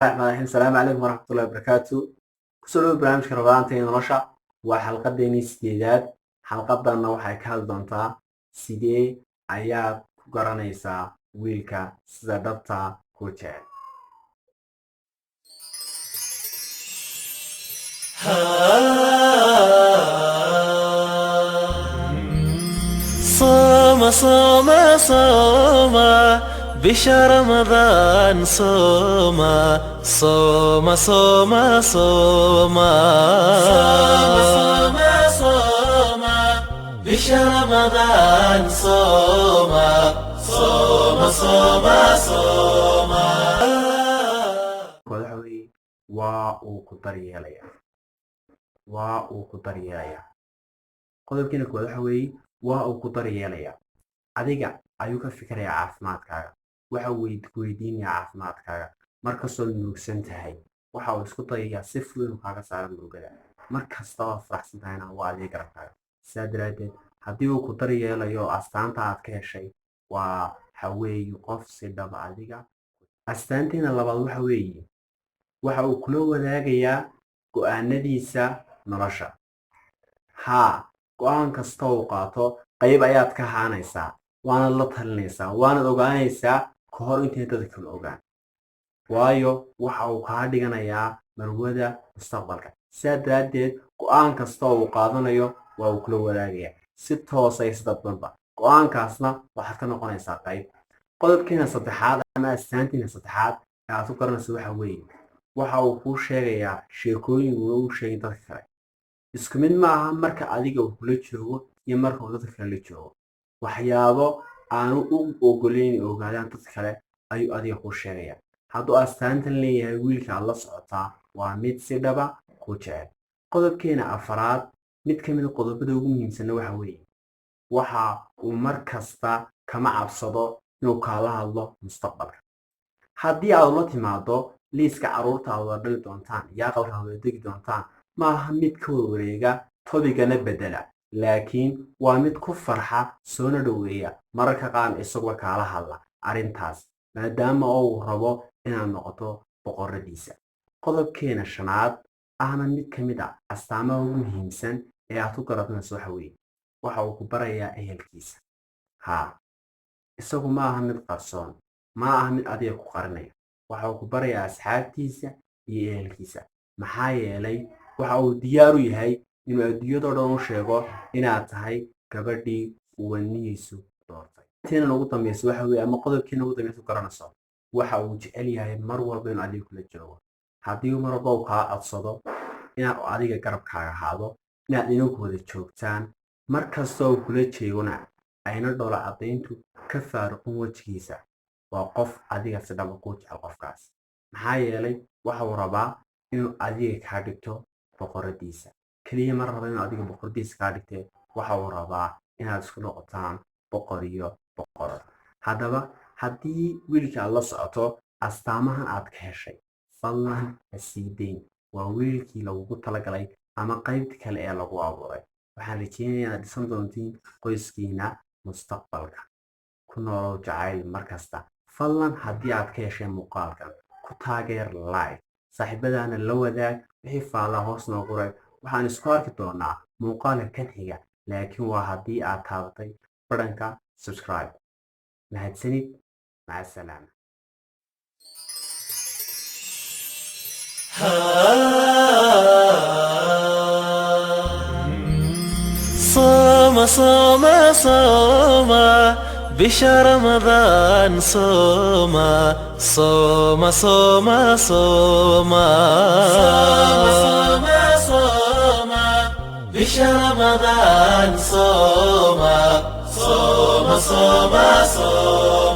السلام عليكم ورحمة الله وبركاته. كسلوا برنامج رمضان تاني نرشة وحلقة ديني سيدات حلقة ضمنا waxay ka hadli doontaa sidee ayaad ku garanaysaa wiilka sida dhabta ku jecel. صوم صوم صوم بشهر رمضان صوم صوم صوم صوم صوم صوم بشهر رمضان صوم صوم صوم صوم Wadaxwey waa uu ku daryeelaya qodobkiina wadaxwey waa uu ku daryeelaya adiga ayuu ka fikiraya caafimaadkaaga waxa uu weydiinaya caafimaadkaaga markastoo nuugsan tahay waxa uu isku dayayaa si fudud inuu kaaga saaro murugada markasta oo faraxsan tahayna waa adiga garabkaaga sidaa daraadeed haddii uu ku daryeelayo astaanta aad ka heshay waa haweey qof si dhab adiga astaantiina labaad waxa uu kula wadaagayaa go'aanadiisa nolosha go'aan kasta uu qaato qayb ayaad ka haanaysaa waana la talinaysaa waana ogaanaysaa ka hor intay dadka kale ogaan waayo waxa uu kaa dhiganayaa marwada mustaqbalka sidaa daraadeed go'aan kasta uu qaadanayo waa uu kula wadaagayaa si toosay sidadbanba go'aankaasna waxaad ka noqonaysaa qayb qodobkiina saddexaad ama astaantiina saddexaad ee aad ku garanayso waxa uu kuu sheegayaa sheekooyin uu sheegay dadka kale isku mid ma aha marka adiga uu kula joogo iyo marka uu dadka kale la joogo waxyaabo aanu u ogoleyn ogaadaan dadka kale ayuu adiga kuu sheegayaa hadduu astaantan leeyahay wiilka aad la socotaa waa mid si dhaba ku jecel qodobkeena afaraad mid ka mid a qodobada ugu muhiimsanna waxa uu mar kasta kama cabsado inuu kaala hadlo mustaqbalka haddii aad la timaado liiska carruurta aad wada dhali doontaan iyo aqalka aad wada degi doontaan ma aha mid ka wareega tobigana bedela laakiin waa mid ku farxa soona dhoweeya mararka qaar isagoo kaala hadla arrintaas maadaama uu rabo inaad noqoto boqoradiisa qodobkeena shanaad ahna mid ka mid ah astaamaha ugu muhiimsan ee aad ku garatanayso waxa uu ku barayaa ehelkiisa isagu ma aha mid qarsoon ma aha mid adiga ku qarinaya waxa uu ku barayaa asxaabtiisa iyo ehelkiisa maxaa yeelay waxa uu diyaar u yahay inuu adduunyadoo dhan u sheego inaad tahay gabadhii uu wadnihiisu doortay intiina ugu dambaysa ama qodobkiina ugu dambaysa ku garanayso waxa uu jecel yahay mar walba inuu adiga kula joogo haddii mar walba uu kaa codsado inaad adiga garabkaaga ahaado inaad inagu wada joogtaan mar kastoo uu kula jeegona ayna dhoola caddayntu ka faaruqin wejigiisa waa qof adiga si dhaba kuu jecel qofkaas maxaa yeelay waxa uu rabaa inuu adiga kaa dhigto boqoradiisa keliya ma raba inuu adiga boqoradiisa kaa dhigtee waxa uu rabaa inaad isku noqotaan boqor iyo boqorad haddaba haddii wiilka aad la socoto astaamahan aad ka heshay fadlan ha sii dayn waa wiilkii lagugu talagalay ama qaybta kale ee lagu abuuray waxaan rajeynayaa inaad dhisan doontiin qoyskiina mustaqbalka ku noolow jacayl markasta fadlan haddii aad ka heshay muuqaalkan ku taageer like saaxiibadaana la wadaag wixii faallaa hoos noo qoray waxaan isku arki doonaa muuqaalka kan xiga laakiin waa haddii aad taabatay badhanka subscribe mahadsanid maca salaama صوم صوم صوم بشهر رمضان صوم صوم صوم صوم صوم صوم بشهر رمضان صوم صوم صوم صوم